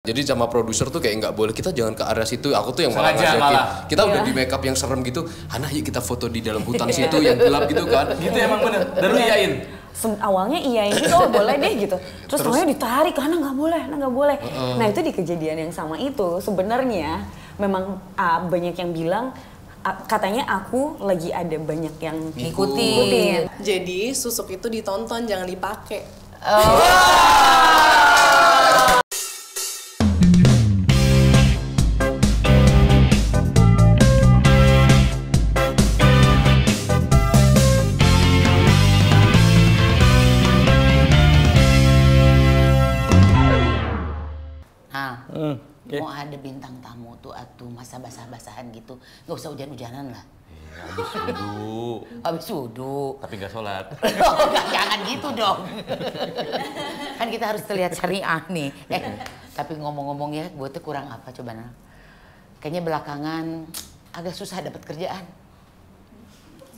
Jadi sama produser tuh kayak nggak boleh, kita jangan ke area situ. Aku tuh yang malah Sengaja ngajakin. malah. Kita udah di make up yang serem gitu. Hana yuk kita foto di dalam hutan situ yang gelap gitu kan. Gitu emang bener. Dan lu iyain? Awalnya iyain gitu, oh boleh deh gitu. Terus awalnya ditarik, Hana nggak boleh, Hana nggak boleh. Nah itu di kejadian yang sama itu sebenarnya memang banyak yang bilang katanya aku lagi ada banyak yang ngikutin. Jadi susuk itu ditonton, jangan dipakai. Mau ada bintang tamu tuh atuh masa basah-basahan gitu, nggak usah hujan-hujanan lah. Iya, habis wudhu. Habis wudhu. Tapi nggak sholat. Oh, jangan gitu dong. Kan kita harus terlihat syariah nih. Tapi ngomong-ngomong ya, gue tuh kurang apa coba Nal? Kayaknya belakangan agak susah dapat kerjaan.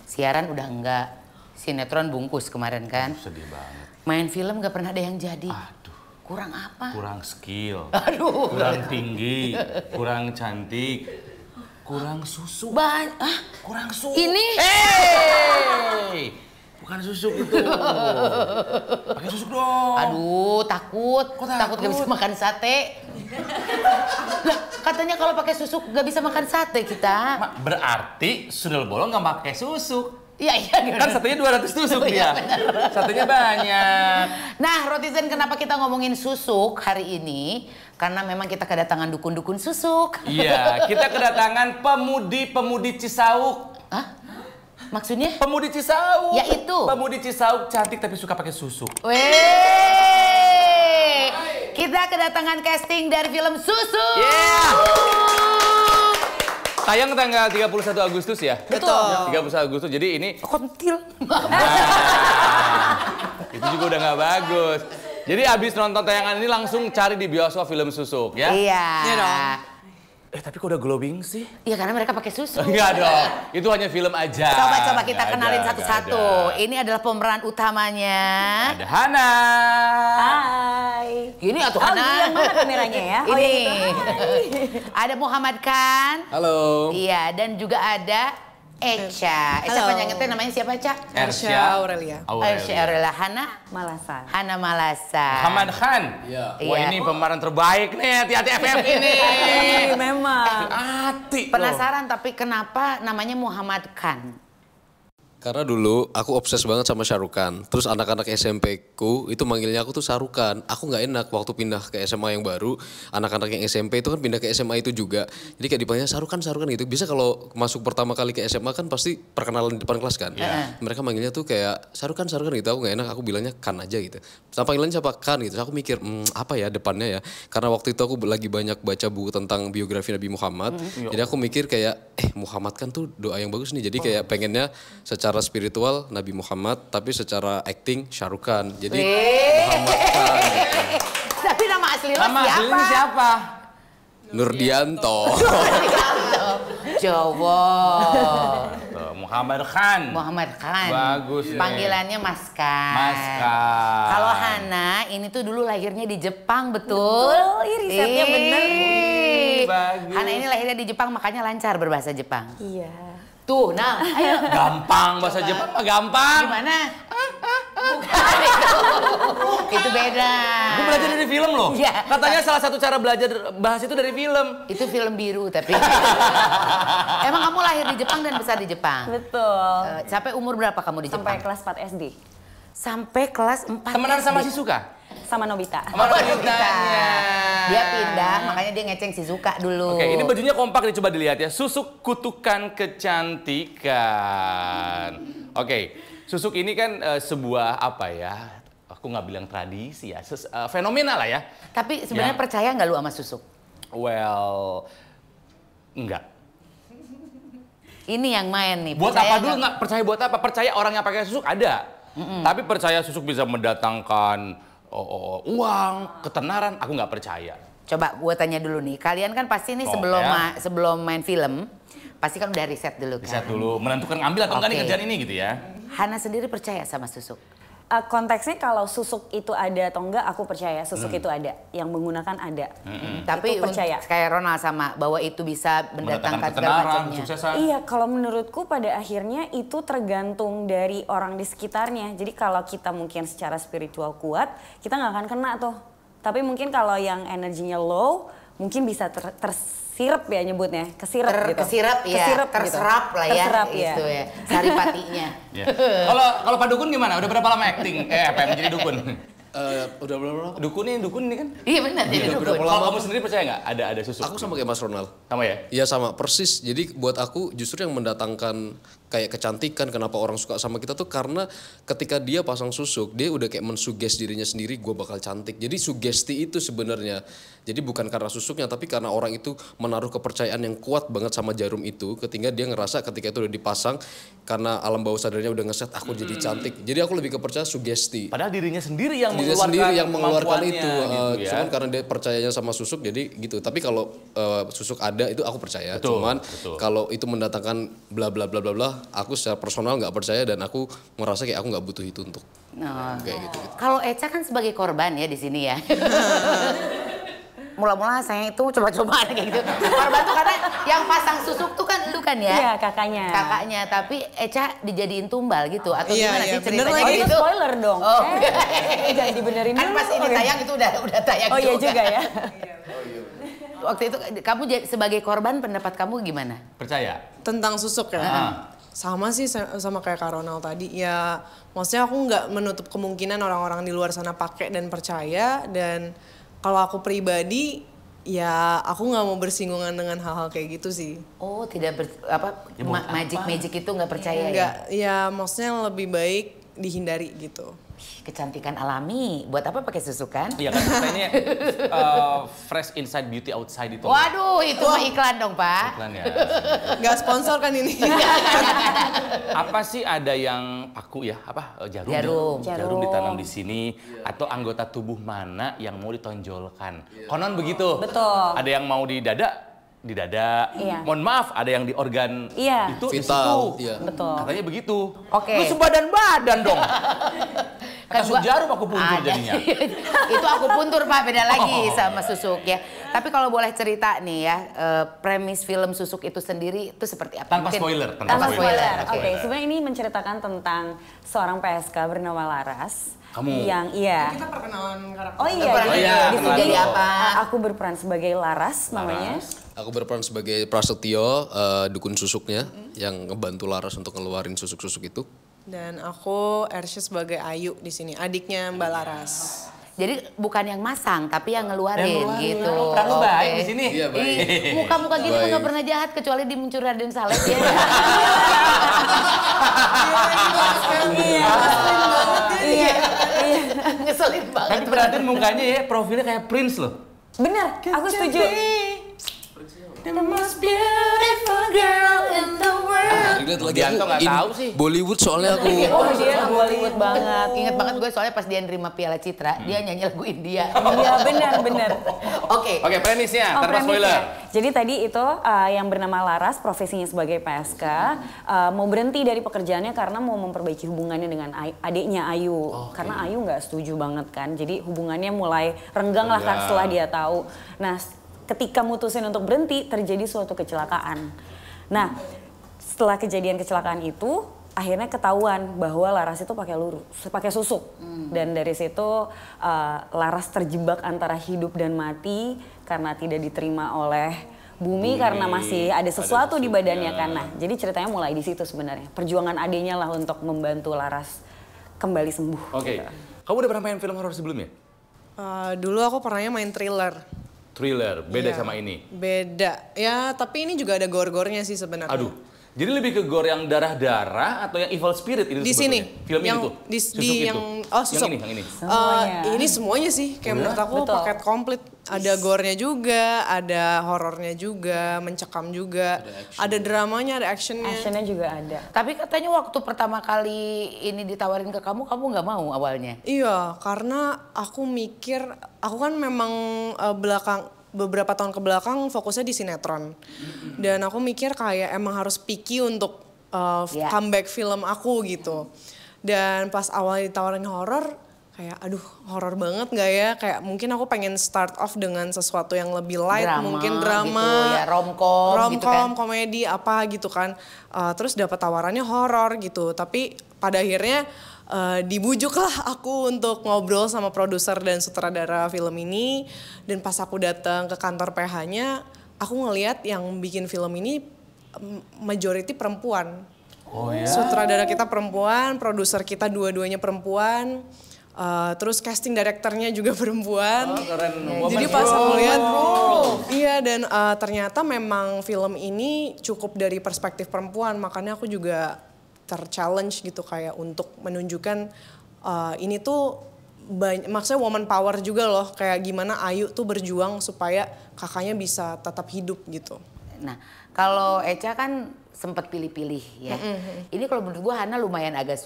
Siaran udah enggak, sinetron bungkus kemarin kan. Sedih banget. Main film nggak pernah ada yang jadi. Aduh. Kurang apa? Kurang skill. Aduh. Kurang tinggi. Kurang cantik. Kurang susu. Kurang susu. Ini? Hey! Bukan susuk itu. Pakai susuk dong. Aduh, takut. Kok Takut gak bisa makan sate. Lah, katanya kalau pakai susuk gak bisa makan sate kita. Berarti sundel bolong nggak pakai susuk. Iya, iya. Kan satenya 200 tusuk dia. Satenya banyak. Nah, Rotizen, kenapa kita ngomongin susuk hari ini? Karena memang kita kedatangan dukun-dukun susuk. Iya, kita kedatangan pemudi-pemudi Cisauk. Hah? Maksudnya? Pemudi Cisauk. Ya itu. Pemudi Cisauk cantik tapi suka pakai susuk. Weh! Kita kedatangan casting dari film Susuk. Yeah! Tayang tanggal 31 Agustus ya? Betul. 31 Agustus, jadi ini... Kontil. Itu juga udah nggak bagus. Jadi abis nonton tayangan ini langsung cari di bioskop film Susuk ya? Iya. Iya dong. Tapi kok udah glowing sih? Iya, karena mereka pakai susu. Enggak dong, itu hanya film aja. Coba kita Nggak kenalin ada, satu-satu. nggak ada. Ini adalah pemeran utamanya. Ada Hana. Hai. Ini atau Oh, Hana? yang mana kameranya ya? Oh, Ini. yang itu. Ada Muhammad Khan. Halo. Iya, dan juga ada Echa. Echa Halo. panjangnya namanya siapa, Echa? Ersya Aurelia. Echa Aurelia. Hana Malasan. Hana Malasa. Muhammad Khan. Iya. Wah, Iya. ini pemeran terbaik nih, hati-hati FF ini. Memang. Hati. Penasaran tapi kenapa namanya Muhammad Khan? Karena dulu aku obses banget sama Syarukan. Terus anak-anak SMP ku itu manggilnya aku tuh Sarukan. Aku nggak enak waktu pindah ke SMA yang baru. Anak-anak yang SMP itu kan pindah ke SMA itu juga. Jadi kayak dipanggil Sarukan gitu. Bisa kalau masuk pertama kali ke SMA kan pasti perkenalan di depan kelas kan. Mereka manggilnya tuh kayak Sarukan gitu. Aku nggak enak. Aku bilangnya Kan aja gitu. Sama panggilannya siapa? Kan gitu. Aku mikir apa ya depannya ya. Karena waktu itu aku lagi banyak baca buku tentang biografi Nabi Muhammad. Jadi aku mikir kayak Muhammad kan tuh doa yang bagus nih. Jadi kayak pengennya secara spiritual Nabi Muhammad, tapi secara acting Syarukan. Jadi Muhammad Khan. Gitu. Tapi nama asli lo Nama aslinya siapa? Nurdianto. Jawa. Tuh, Muhammad Khan. Muhammad Khan. Bagus nih. Panggilannya Mas Khan. Mas Khan. Kalau Hana ini tuh dulu lahirnya di Jepang, betul? Betul, ih, risetnya bener. Bagus. Hana ini lahirnya di Jepang, makanya lancar berbahasa Jepang. Iya. Tuh, nah, ayo. Gampang bahasa Jepang mah gampang. Gimana? Bukan itu. Itu beda. Gue belajar dari film loh. Iya. Katanya salah satu cara belajar bahasa itu dari film. Itu film biru tapi. Emang kamu lahir di Jepang dan besar di Jepang? Betul. Sampai umur berapa kamu di Sampai Jepang? kelas 4 SD. Sampai kelas 4 Temenan sama SD. Shizuka? Sama Nobita. Sama Nobitanya. Dia pindah, makanya dia ngeceng Shizuka dulu. Oke, ini bajunya kompak nih, coba dilihat ya. Susuk kutukan kecantikan. Oke, susuk ini kan sebuah apa ya? Aku nggak bilang tradisi ya, fenomena lah ya. Tapi sebenarnya Ya. percaya nggak lu sama susuk? Well, enggak. Ini yang main nih. Buat percaya apa dulu nggak percaya buat apa? Percaya orang yang pakai susuk ada. Tapi percaya susuk bisa mendatangkan uang, ketenaran, aku nggak percaya. Coba gue tanya dulu nih, kalian kan pasti nih Oh, sebelum ya. sebelum main film, pasti kan udah riset dulu kan? Riset dulu, menentukan ngambil atau enggak nih Oke. kerjaan ini gitu ya. Hana sendiri percaya sama susuk? konteksnya kalau susuk itu ada atau enggak, aku percaya susuk itu ada, yang menggunakan ada. Tapi Itu percaya. kayak Ronald sama bahwa itu bisa mendatangkan segala ketenaran, macamnya. suksesan. Iya, kalau menurutku pada akhirnya itu tergantung dari orang di sekitarnya. Jadi kalau kita mungkin secara spiritual kuat, kita nggak akan kena tuh. Tapi mungkin kalau yang energinya low, mungkin bisa tersirap ya nyebutnya, kesirap gitu. Kesirap ya, Kesirap terserap gitu. lah ya, Terserap, ya. gitu ya. Saripatinya. Ya. Kalau Pak Dukun gimana? Udah berapa lama acting? Apa menjadi dukun? Udah berapa? Dukun ini kan? Iya benar, jadi Udah dukun. berapa Kalau kamu sendiri percaya nggak ada susuk? Aku sama kayak Mas Ronald. Sama ya? Iya sama, persis. Jadi buat aku justru yang mendatangkan kayak kecantikan, kenapa orang suka sama kita tuh karena ketika dia pasang susuk, dia udah kayak mensuges dirinya sendiri, gue bakal cantik. Jadi sugesti itu sebenarnya. Jadi bukan karena susuknya, tapi karena orang itu menaruh kepercayaan yang kuat banget sama jarum itu, ketika dia ngerasa ketika itu udah dipasang, karena alam bawah sadarnya udah ngeset, aku jadi cantik. Jadi aku lebih kepercaya sugesti. Padahal dirinya sendiri yang Dia mengeluarkan sendiri yang mengeluarkan kemampuannya itu, gitu ya. cuman karena dia percayanya sama susuk jadi gitu. Tapi kalau susuk ada itu aku percaya. Betul, Cuman betul. kalau itu mendatangkan bla bla bla bla bla, aku secara personal nggak percaya dan aku merasa kayak aku nggak butuh itu untuk kayak gitu. Kalau Eca kan sebagai korban ya di sini ya. Mula-mula saya itu coba-coba kayak gitu. Korban tuh karena yang pasang susuk tuh kan lu kan ya? Iya, kakaknya. Kakaknya, tapi Eca dijadiin tumbal gitu atau Iya, gimana iya, sih bener ceritanya lagi. gitu? Spoiler dong. Oh. Jangan dibenerin Kan dulu. pas ini tayang itu udah tayang Oh iya juga ya. Waktu itu kamu sebagai korban pendapat kamu gimana? Percaya? Tentang susuk ya. Sama sih sama kayak Kak Ronald tadi. Ya maksudnya aku nggak menutup kemungkinan orang-orang di luar sana pakai dan percaya. Dan kalau aku pribadi ya aku nggak mau bersinggungan dengan hal-hal kayak gitu sih. Oh tidak magic itu nggak percaya Nggak, ya? ya maksudnya lebih baik dihindari gitu. Kecantikan alami, buat apa pakai susuk kan? Iya kan katanya fresh inside beauty outside itu. Waduh, itu mah iklan dong Pak. Iklan ya. Nggak sponsor kan ini. Apa sih ada yang paku ya? Apa Jarum. Jarum ditanam di sini atau anggota tubuh mana yang mau ditonjolkan? Konon begitu. Betul. Ada yang mau di dada. Iya. Mohon maaf, ada yang di organ Iya. itu di Vital, situ. iya. Betul. Katanya begitu. Oke. Lu sebadan-badan dong. Kata gua- jarum aku puntur Ada. jadinya. Itu aku puntur Pak, beda lagi sama susuk ya. Tapi kalau boleh cerita nih ya, premis film susuk itu sendiri itu seperti apa? Tanpa spoiler, Tanpa spoiler. Tanpa Oke, spoiler. sebenarnya ini menceritakan tentang seorang PSK bernama Laras. Kamu? Yang iya. Kita perkenalan karakter. Oh iya, Berperan jadi iya, di kenalan sini dulu. Apa? aku berperan sebagai Laras namanya. Aku berperan sebagai Prasetyo, dukun susuknya yang ngebantu Laras untuk ngeluarin susuk-susuk itu. Dan aku Ersya sebagai Ayu di sini, adiknya Mbak Laras. Jadi bukan yang masang, tapi yang ngeluarin, gitu. Peran lu Oke. baik di sini. Iya, baik. Ih, muka-muka gitu Baik. nggak pernah jahat kecuali di Mencuri Raden Saleh ya. Iya. Ngeselin banget. Tapi perhatiin mukanya ya, profilnya kayak Prince loh. Bener, aku setuju. Relate lagi Dianto nggak in tahu sih. Bollywood soalnya aku. Oh dia Bollywood banget. Ingat banget gue soalnya pas dia nerima Piala Citra, dia nyanyi lagu India. Iya benar. Oke. Oke, premisnya, tanpa premisnya. spoiler. Jadi tadi itu yang bernama Laras, profesinya sebagai PSK, mau berhenti dari pekerjaannya karena mau memperbaiki hubungannya dengan adiknya Ayu. Karena Ayu nggak setuju banget kan, jadi hubungannya mulai renggang lah kan setelah dia tahu. Nah, ketika mutusin untuk berhenti, terjadi suatu kecelakaan. Nah, setelah kejadian kecelakaan itu, akhirnya ketahuan bahwa Laras itu pakai susuk. Dan dari situ Laras terjebak antara hidup dan mati karena tidak diterima oleh bumi karena masih ada sesuatu di badannya kan. Nah, jadi ceritanya mulai di situ sebenarnya. Perjuangan adiknya lah untuk membantu Laras kembali sembuh. Oke. gitu. Kamu udah pernah main film horor sebelumnya? Dulu aku pernahnya main thriller. Thriller, beda Iya. sama ini. Beda. Ya, tapi ini juga ada gore-gornya sih sebenarnya. Aduh. Jadi lebih ke gore yang darah-darah atau yang evil spirit itu Di sebetulnya? sini. Film yang ini tuh. di Susuk yang itu. susuk. Yang ini. Semuanya. Ini semuanya sih. Kayak menurut aku Betul. paket komplit. Ada gore-nya juga, ada horornya juga, mencekam juga. Ada dramanya, ada actionnya. Actionnya juga ada. Tapi katanya waktu pertama kali ini ditawarin ke kamu nggak mau awalnya. Iya, karena aku mikir, aku kan memang beberapa tahun ke belakang fokusnya di sinetron. Dan aku mikir kayak emang harus picky untuk Ya. comeback film aku gitu. Dan pas awal ditawarin horor, kayak aduh horor banget nggak ya? Kayak mungkin aku pengen start off dengan sesuatu yang lebih light, mungkin drama, gitu, ya, romcom gitu kan. komedi apa gitu kan. Terus dapat tawarannya horor gitu. Tapi pada akhirnya dibujuklah aku untuk ngobrol sama produser dan sutradara film ini. Dan pas aku datang ke kantor PH-nya, aku ngelihat yang bikin film ini majority perempuan. Oh ya. Sutradara kita perempuan, produser kita dua-duanya perempuan. Terus casting directornya juga perempuan. Keren. Jadi pas aku lihat, iya dan ternyata memang film ini cukup dari perspektif perempuan, makanya aku juga ter-challenge gitu kayak untuk menunjukkan ini tuh maksudnya woman power juga loh, kayak gimana Ayu tuh berjuang supaya kakaknya bisa tetap hidup gitu. Nah, kalau Echa kan sempat pilih-pilih ya. Ini kalau menurut gua Hana lumayan agak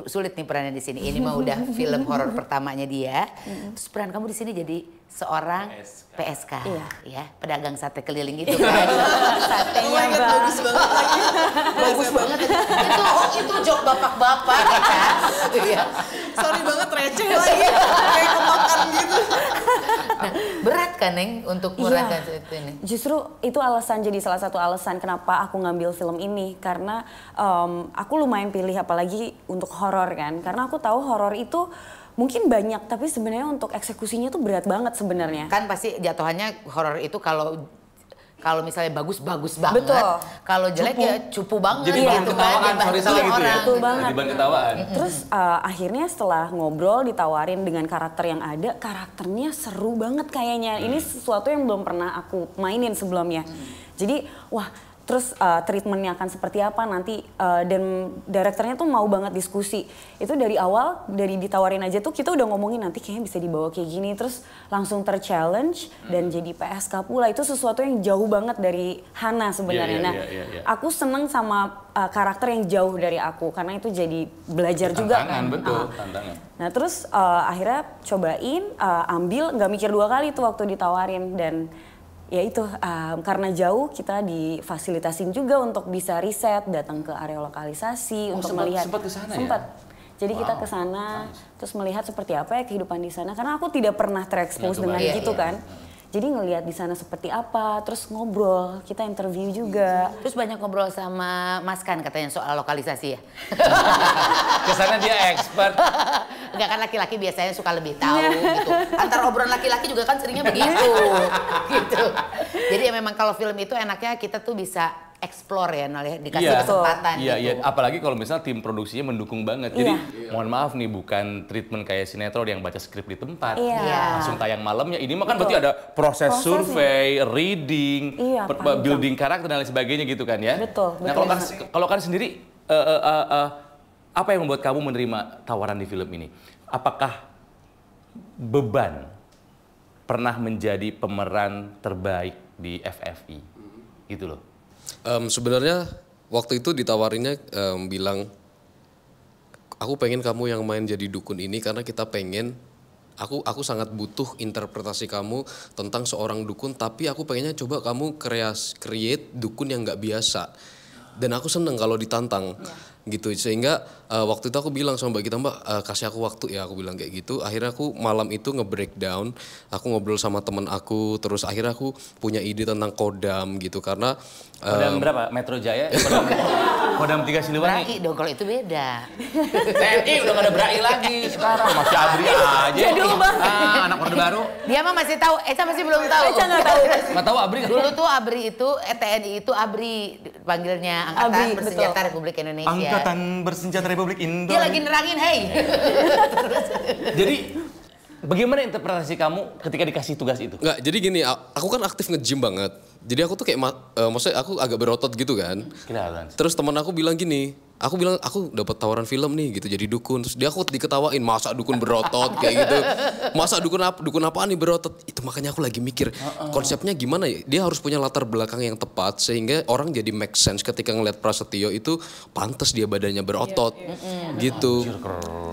sulit nih perannya di sini. Ini mah udah film horor pertamanya dia. Terus peran kamu di sini jadi seorang PSK. Ya, pedagang sate keliling itu kan. Satenya Bagus banget lagi. Bagus banget. Itu jok bapak-bapak Echa. Iya. Sorry banget receh lagi, kayak kemakan gitu. Nah, berat kan Neng untuk merankan itu ini? Justru itu jadi salah satu alasan kenapa aku ngambil film ini. Karena aku lumayan pilih apalagi untuk horor kan. Karena aku tahu horor itu mungkin banyak tapi sebenarnya untuk eksekusinya tuh berat banget sebenarnya. Kan pasti jatuhannya horor itu kalau misalnya bagus banget. Betul. Kalau jelek ya cupu banget. Jadi bahan gitu ketawaan, kan, sorry salah gitu ya. Betul banget. Jadi bahan ketawaan. Terus akhirnya setelah ngobrol ditawarin dengan karakter yang ada, karakternya seru banget kayaknya. Ini sesuatu yang belum pernah aku mainin sebelumnya. Jadi wah terus treatmentnya akan seperti apa nanti dan direkturnya tuh mau banget diskusi. Itu dari awal, dari ditawarin aja tuh kita udah ngomongin nanti kayaknya bisa dibawa kayak gini. Terus langsung ter-challenge dan jadi PSK pula. Itu sesuatu yang jauh banget dari Hana sebenarnya. Aku seneng sama karakter yang jauh dari aku karena itu jadi belajar juga kan. Betul, tantangan. Nah terus akhirnya cobain, ambil, nggak mikir dua kali tuh waktu ditawarin dan ya itu karena jauh kita difasilitasin juga untuk bisa riset, datang ke area lokalisasi untuk melihat. Sempat ke sana ya? Sempat. Jadi kita ke sana terus melihat seperti apa ya kehidupan di sana karena aku tidak pernah terekspos dengan gitu kan. Jadi ngelihat di sana seperti apa, terus ngobrol, kita interview juga. Terus banyak ngobrol sama Mas Kan katanya soal lokalisasi ya. Kesana dia expert. Enggak kan laki-laki biasanya suka lebih tahu gitu. Antar obrolan laki-laki juga kan seringnya begitu. Gitu. Jadi ya memang kalau film itu enaknya kita tuh bisa explore ya, dikasih kesempatan Iya, gitu. apalagi kalau misalnya tim produksinya mendukung banget. Jadi mohon maaf nih bukan treatment kayak sinetron yang baca skrip di tempat. Langsung tayang malamnya. Ini mah kan berarti ada proses survei, reading, building karakter dan lain sebagainya gitu kan ya. Betul. Nah kalau kan sendiri apa yang membuat kamu menerima tawaran di film ini? Apakah beban pernah menjadi pemeran terbaik di FFI? Gitu loh. Sebenarnya waktu itu ditawarinnya bilang aku pengen kamu yang main jadi dukun ini karena kita pengen aku sangat butuh interpretasi kamu tentang seorang dukun tapi aku pengennya coba kamu create dukun yang nggak biasa dan aku seneng kalau ditantang gitu sehingga waktu itu aku bilang sama Mbak Gita kasih aku waktu ya aku bilang kayak gitu akhirnya aku malam itu nge-breakdown aku ngobrol sama temen aku terus akhirnya aku punya ide tentang kodam gitu karena Kodam berapa? Metro Jaya? Kodam 3 Siliwangi? Brai dong kalau itu beda. TNI udah gak ada Brai lagi sekarang masih Abri aja. Jadul banget. Anak Orde Baru. Dia mah masih tahu, Echa masih belum tahu. Echa nggak tahu. Nggak tahu Abri. Dulu tuh Abri itu TNI itu Abri panggilnya Angkatan Abri, Bersenjata betul. Republik Indonesia. Angkatan Bersenjata Republik Indonesia. Dia lagi nerangin, hey. Jadi bagaimana interpretasi kamu ketika dikasih tugas itu? Nggak, jadi gini, aku kan aktif nge-gym banget. Jadi aku tuh kayak, maksudnya aku agak berotot gitu kan. Kelihatan. Terus teman aku bilang gini, aku bilang aku dapat tawaran film nih gitu jadi dukun. Terus dia aku diketawain, masa dukun berotot kayak gitu. Masa dukun apaan nih berotot? Itu makanya aku lagi mikir konsepnya gimana ya? Dia harus punya latar belakang yang tepat sehingga orang jadi make sense ketika ngeliat Prasetyo itu pantas dia badannya berotot gitu.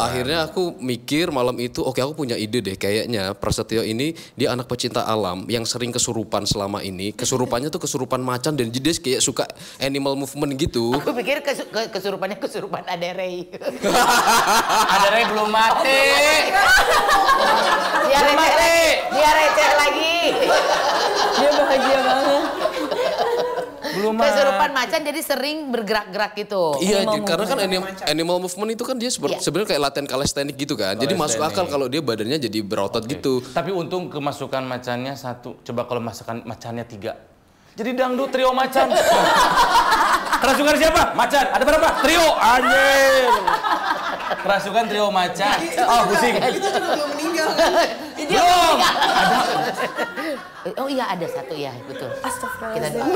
Akhirnya aku mikir malam itu, oke aku punya ide deh kayaknya Prasetyo ini dia anak pecinta alam yang sering kesurupan selama ini. Kesurupannya tuh kesurupan macan dan dia kayak suka animal movement gitu. Aku pikir kesurupan kesurupannya kesurupan Aderei. Aderei belum mati. Dia receh lagi. Dia bahagia banget. Belum mati. Kesurupan macan jadi sering bergerak-gerak gitu. Iya, Animal karena kan movement. animal movement itu kan dia Iya. sebenarnya kayak latihan calisthenics gitu kan. Jadi masuk akal kalau dia badannya jadi berotot gitu. Tapi untung kemasukan macannya 1. Coba kalau masukkan macannya 3. Jadi dangdut trio macan. Kerasukan siapa? Macan. Ada berapa? Trio. Anjir. Kerasukan trio macan. Oh, pusing. Itu juga belum meninggal kan? Belum. Oh iya ada satu ya, betul. Astagfirullahaladzim.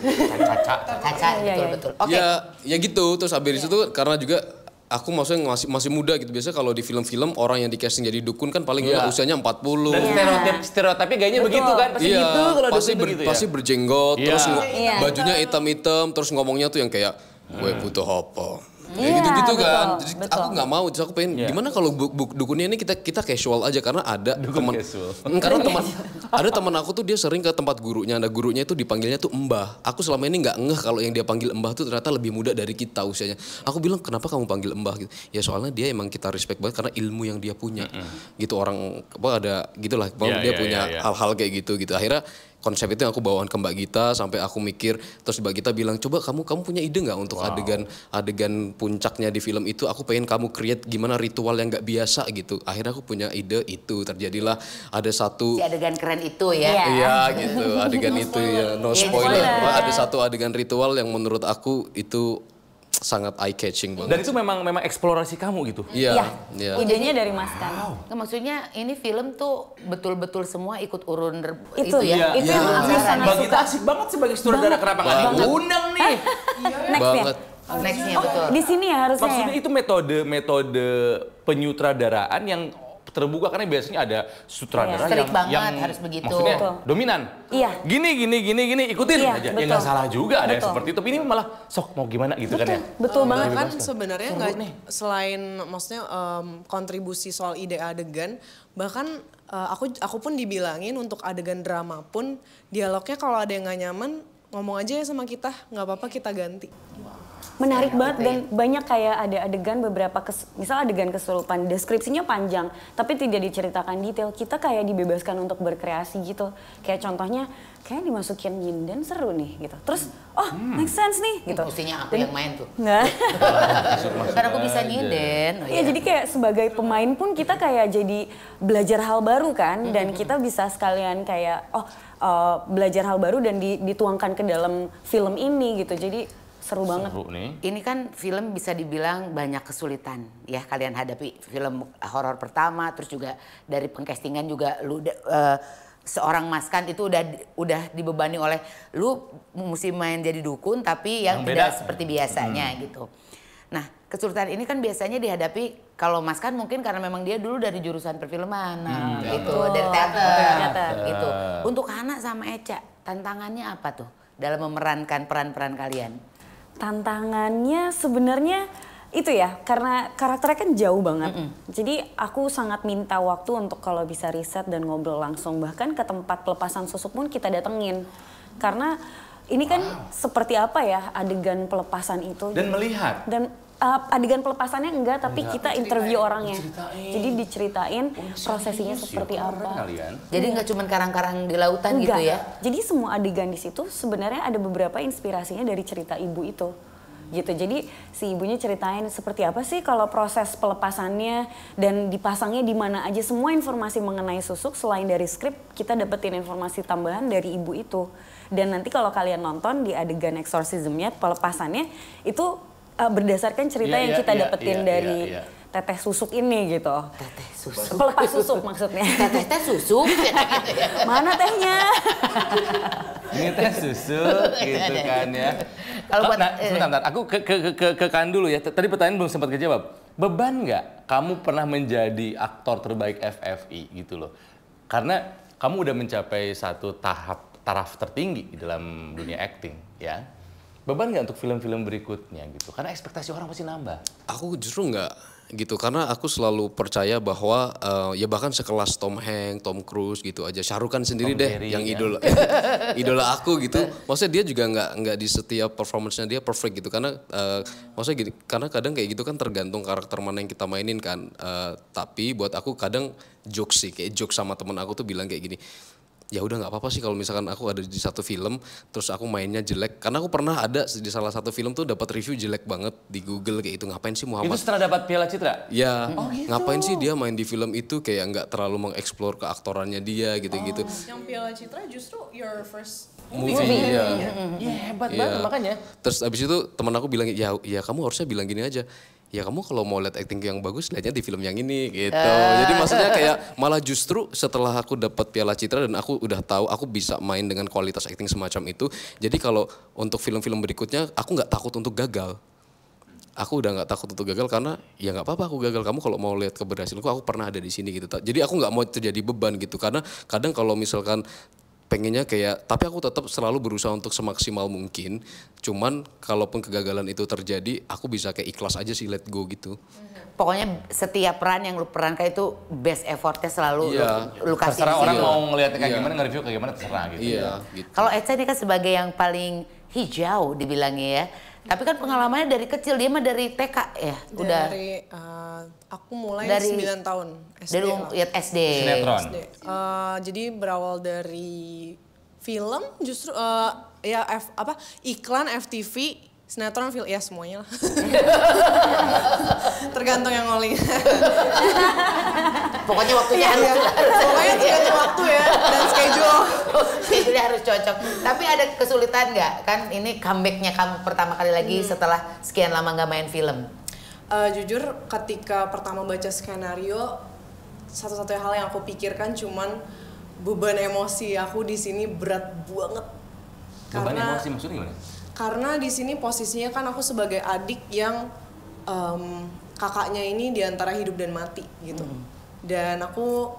Kita doakan ya. Caca, betul. Oke. Ya gitu. Terus habis itu karena juga aku maksudnya masih muda gitu. Biasanya kalau di film-film orang yang di casting jadi dukun kan paling nggak usianya 40. Dan stereotipnya gayanya begitu kan? Pasti Iya, gitu kalau pasti, dukun gitu ya. pasti berjenggot, Iya. terus Iya. bajunya hitam-hitam, terus ngomongnya tuh yang kayak gue butuh apa. Iya, Kayak gitu-gitu kan. betul, Jadi betul. aku nggak mau, terus aku pengen Iya. gimana kalau dukunnya ini kita casual aja karena ada teman casual. karena ada teman aku tuh dia sering ke tempat gurunya. Ada gurunya itu dipanggilnya tuh Mbah. Aku selama ini nggak ngeh kalau yang dia panggil Mbah tuh ternyata lebih muda dari kita usianya. Aku bilang kenapa kamu panggil Mbah gitu? Ya soalnya dia emang kita respect banget karena ilmu yang dia punya. Gitu orang apa ada gitulah, dia punya hal-hal kayak gitu. Akhirnya konsep itu yang aku bawakan ke Mbak Gita sampai aku mikir, terus Mbak Gita bilang coba kamu punya ide nggak untuk adegan puncaknya di film itu, aku pengen kamu create gimana ritual yang nggak biasa gitu. Akhirnya aku punya ide itu, terjadilah ada satu Si adegan keren itu ya. Iya. iya gitu adegan itu ya no spoiler. Ada satu adegan ritual yang menurut aku itu sangat eye catching Dan banget. itu memang eksplorasi kamu gitu. Iya, Iya. Idenya dari Mas Kan. Nggak, maksudnya ini film tuh betul-betul semua ikut urun Itu ya. Itu yang aku sangat Mbak suka. Gita asik banget sebagai sutradara, kenapa nggak diundang nih? Next ya. banget. Nextnya betul. Di sini ya harusnya Maksudnya ya. itu metode penyutradaraan yang terbuka karena biasanya ada sutradara Strict banget, yang harus begitu. maksudnya Betul. dominan. Iya. Gini ikutin Iya, aja. Ya betul. nggak salah juga ada yang Betul. seperti itu. Tapi ini malah sok mau gimana gitu kan ya. Betul banget. Bahkan sebenarnya nggak selain maksudnya kontribusi soal ide adegan, bahkan aku pun dibilangin untuk adegan drama pun dialognya kalau ada yang nggak nyaman ngomong aja ya sama kita, nggak apa-apa kita ganti. Menarik banget dan banyak kayak ada adegan beberapa misal adegan kesurupan deskripsinya panjang tapi tidak diceritakan detail, kita kayak dibebaskan untuk berkreasi gitu. Kayak contohnya kayak dimasukin nyinden seru nih gitu, terus make sense nih gitu. Mestinya aku yang main tuh. Nggak. Karena aku bisa nyiden. Oh, Iya, jadi kayak sebagai pemain pun kita kayak jadi belajar hal baru kan, dan kita bisa sekalian kayak belajar hal baru dan dituangkan ke dalam film ini gitu. Jadi seru banget. Seru nih. Ini kan film bisa dibilang banyak kesulitan ya kalian hadapi, film horor pertama, terus juga dari pengcastingan juga lu seorang Mas Kan itu udah dibebani oleh lu mesti main jadi dukun tapi yang tidak seperti biasanya gitu. Nah, kesulitan ini kan biasanya dihadapi kalau Mas Kan mungkin karena memang dia dulu dari jurusan perfilman gitu, dari teater gitu. Untuk Hana sama Eca, tantangannya apa tuh dalam memerankan peran-peran kalian? Tantangannya sebenarnya itu ya, karena karakternya kan jauh banget. Jadi aku sangat minta waktu untuk kalau bisa riset dan ngobrol langsung. Bahkan ke tempat pelepasan susuk pun kita datengin. Karena ini kan seperti apa ya adegan pelepasan itu. Dan melihat. Dan adegan pelepasannya enggak, tapi kita interview orangnya. Jadi diceritain prosesinya seperti apa. Jadi nggak cuma karang-karang di lautan Enggak. gitu ya? Jadi semua adegan di situ sebenarnya ada beberapa inspirasinya dari cerita ibu itu. Gitu. Jadi si ibunya ceritain seperti apa sih kalau proses pelepasannya dan dipasangnya di mana aja, semua informasi mengenai susuk selain dari skrip kita dapetin informasi tambahan dari ibu itu. Dan nanti kalau kalian nonton di adegan eksorsismnya, pelepasannya itu berdasarkan cerita yang kita dapetin dari teteh susuk ini gitu. Teteh susuk. Pelepas susuk maksudnya. Teteh susuk. Mana tehnya? Ini teh susu gitu kan ya. Kalau buat sebentar, aku ke Kan dulu ya. Tadi pertanyaan belum sempat kejawab. Beban nggak kamu pernah menjadi aktor terbaik FFI gitu loh? Karena kamu udah mencapai satu taraf tertinggi di dalam dunia acting ya. Beban nggak untuk film-film berikutnya gitu? Karena ekspektasi orang pasti nambah. Aku justru nggak gitu, karena aku selalu percaya bahwa ya bahkan sekelas Tom Hanks, Tom Cruise gitu aja, Shah Rukh Khan sendiri Tom deh Jerry, yang ya. idola aku gitu. Maksudnya dia juga nggak di setiap performance-nya dia perfect gitu, karena maksudnya gini, karena kadang kayak gitu kan tergantung karakter mana yang kita mainin kan. Tapi buat aku kadang jokes sih, kayak jokes sama temen aku tuh bilang kayak gini, ya udah nggak apa-apa sih kalau misalkan aku ada di satu film terus aku mainnya jelek, karena aku pernah ada di salah satu film tuh dapat review jelek banget di Google kayak itu, ngapain sih Itu Muhammad setelah dapat Piala Citra? ya gitu. ngapain sih dia main di film itu, kayak nggak terlalu mengeksplor keaktorannya dia gitu-gitu. Yang Piala Citra justru your first Movie, iya. Ya hebat Iya. banget makanya. Terus abis itu teman aku bilang, ya kamu harusnya bilang gini aja, ya kamu kalau mau lihat acting yang bagus lihatnya di film yang ini gitu. Jadi maksudnya kayak malah justru setelah aku dapat Piala Citra dan aku udah tahu aku bisa main dengan kualitas acting semacam itu, jadi kalau untuk film-film berikutnya aku nggak takut untuk gagal. Aku udah nggak takut untuk gagal, karena ya nggak apa-apa aku gagal, kamu kalau mau lihat keberhasilanku aku pernah ada di sini gitu. Jadi aku nggak mau terjadi beban gitu, karena kadang kalau misalkan pengennya kayak, tapi aku tetap selalu berusaha untuk semaksimal mungkin. Cuman kalaupun kegagalan itu terjadi, aku bisa kayak ikhlas aja sih, let go gitu. Pokoknya setiap peran yang lu perankan itu best effortnya selalu Iya. lu kasih. Terserah di orang situ. mau ngeliatnya kayak Iya. gimana, nge-review kayak gimana terserah gitu. Iya gitu. Kalau Eca ini kan sebagai yang paling hijau dibilangnya ya. Tapi kan pengalamannya dari kecil, dia mah dari TK ya. Udah dari aku mulai Dari- 9 tahun SD dari lah. ya, SD. Sinetron. SD. Jadi berawal dari film justru ya iklan FTV, sinetron, film ya semuanya lah. Tergantung yang ngoling. Pokoknya waktunya harus Pokoknya tergantung waktu ya dan schedule. schedule harus cocok. Tapi ada kesulitan nggak? Kan ini comebacknya kamu pertama kali lagi setelah sekian lama nggak main film. Jujur ketika pertama baca skenario, satu-satunya hal yang aku pikirkan cuman beban emosi aku di sini berat banget. Beban emosi maksudnya gimana? Karena di sini posisinya kan aku sebagai adik yang kakaknya ini di antara hidup dan mati gitu. Dan aku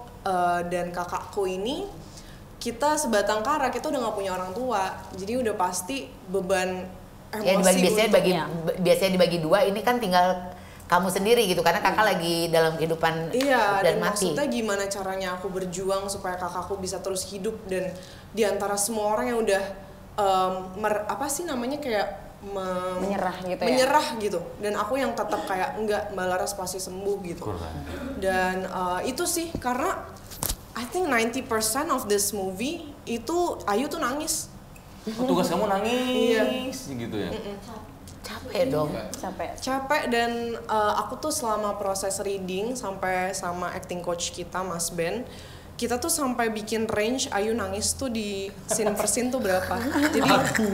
dan kakakku ini kita sebatang kara, kita udah nggak punya orang tua. Jadi udah pasti beban Ya emosi biasanya dibagi dua. Ini kan tinggal kamu sendiri gitu, karena kakak lagi dalam kehidupan Iya, dan dan mati. maksudnya gimana caranya aku berjuang supaya kakakku bisa terus hidup, dan di antara semua orang yang udah apa sih namanya kayak Menyerah gitu ya? menyerah gitu, dan aku yang tetap kayak enggak, Mbak Laras pasti sembuh gitu. Dan itu sih karena I think 90% of this movie itu Ayu tuh nangis. Oh, tugas kamu nangis gitu ya? Capek dong. Capek, dan aku tuh selama proses reading sampai sama acting coach kita Mas Ben, kita tuh sampai bikin range Ayu nangis tuh di scene per scene tuh berapa. Jadi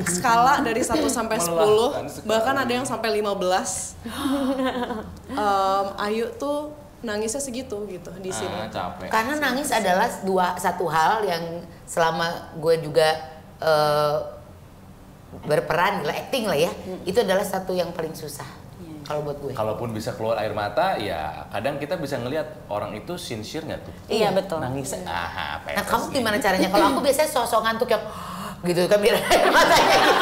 skala dari 1 sampai 10, bahkan ada yang sampai 15. Ayu tuh nangisnya segitu gitu di sini. Capek. Karena nangis adalah satu hal yang selama gue juga berperan lah, acting lah ya, itu adalah satu yang paling susah kalau buat gue. Kalaupun bisa keluar air mata, ya kadang kita bisa ngelihat orang itu sincere nggak tuh? Iya betul. Nangis. Nah kamu gimana caranya? Kalau aku biasanya sosok ngantuk yang gitu kan, biar air matanya gitu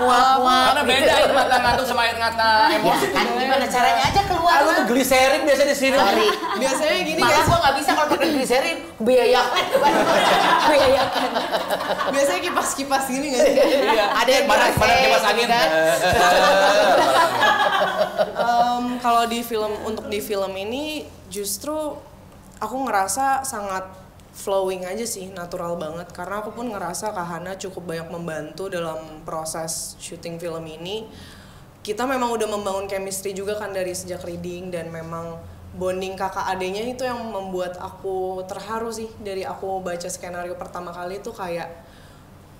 muak-muak. Karena beda air mata ngantuk sama air mata Ya emosi. kan gimana caranya aja keluar. Aku tuh gliserin biasa di sini. Sorry. Biasanya gini Malah guys, gue nggak bisa kalau pakai gliserin, biayakan. biasanya kipas-kipas gini nggak sih? Iya. Ada yang mana ngerasain, kipas angin. kan? Kalau untuk di film ini justru aku ngerasa sangat flowing aja sih, natural banget, karena aku pun ngerasa Kak Hana cukup banyak membantu dalam proses syuting film ini. Kita memang udah membangun chemistry juga kan dari sejak reading, dan memang bonding kakak adenya itu yang membuat aku terharu sih. Dari aku baca skenario pertama kali itu kayak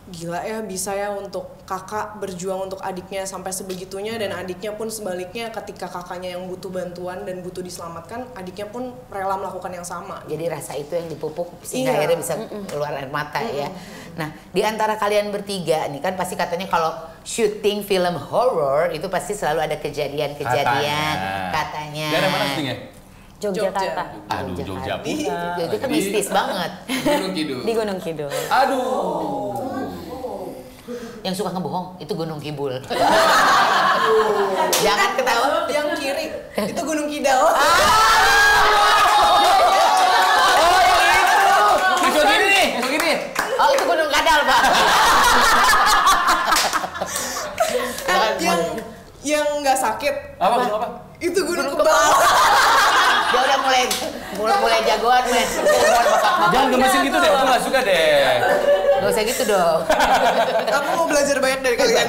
gila ya, bisa ya untuk kakak berjuang untuk adiknya sampai sebegitunya, dan adiknya pun sebaliknya ketika kakaknya yang butuh bantuan dan butuh diselamatkan, adiknya pun rela melakukan yang sama. Jadi rasa itu yang dipupuk sehingga Iya. akhirnya bisa keluar air mata ya. Nah di antara kalian bertiga nih kan pasti katanya kalau syuting film horor itu pasti selalu ada kejadian-kejadian katanya. Daerah mana syutingnya? Yogyakarta. Aduh, Jogja pun. Itu kan mistis banget. Gunung Kidul. Di Gunung Kidul. Aduh. Yang suka ngebohong itu Gunung Kibul. Jangan ketawa. Yang kiri itu Gunung Kidal. Oh, itu Gunung Kadal, Pak. Yang nggak sakit. Apa? Itu Gunung Kebal. Dia udah mulai jagoan, men. Jangan gemesin gitu deh, aku nggak suka deh. Gak usah gitu dong. Aku mau belajar banyak dari kalian.